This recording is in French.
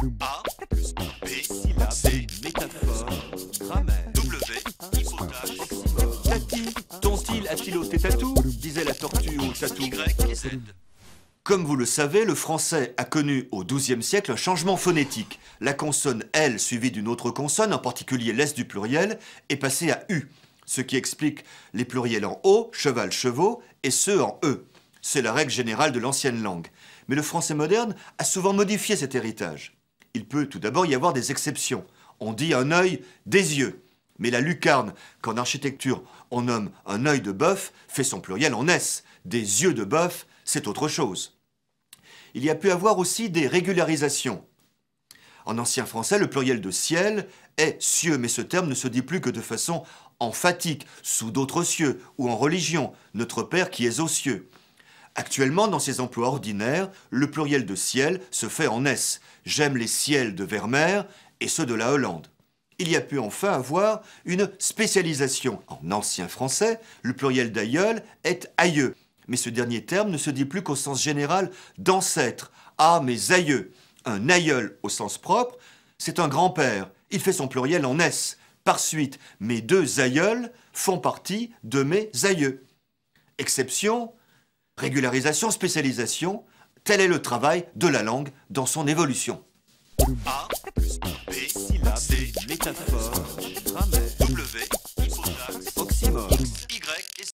A plus B, C, métaphore, grammaire, W, hypothèse, oxymore. Tati, ton style a-t-il ôté tatou disait la tortue au tatou. Y et Z. Comme vous le savez, le français a connu au XIIe siècle un changement phonétique. La consonne L suivie d'une autre consonne, en particulier l'S du pluriel, est passée à U, ce qui explique les pluriels en O, cheval, chevaux, et ceux en E. C'est la règle générale de l'ancienne langue. Mais le français moderne a souvent modifié cet héritage. Il peut tout d'abord y avoir des exceptions. On dit un œil, des yeux. Mais la lucarne, qu'en architecture on nomme un œil de bœuf, fait son pluriel en S. Des yeux de bœuf, c'est autre chose. Il y a pu avoir aussi des régularisations. En ancien français, le pluriel de ciel est cieux, mais ce terme ne se dit plus que de façon emphatique, sous d'autres cieux, ou en religion, notre Père qui est aux cieux. Actuellement, dans ses emplois ordinaires, le pluriel de ciel se fait en S. J'aime les ciels de Vermeer et ceux de la Hollande. Il y a pu enfin avoir une spécialisation. En ancien français, le pluriel d'aïeul est aïeux. Mais ce dernier terme ne se dit plus qu'au sens général d'ancêtre. Ah, mes aïeux. Un aïeul au sens propre, c'est un grand-père. Il fait son pluriel en S. Par suite, mes deux aïeuls font partie de mes aïeux. Exception, régularisation, spécialisation, tel est le travail de la langue dans son évolution. A plus B, C, métaphore, grammaire, W, hypothèse, Oxymore. Y et Z.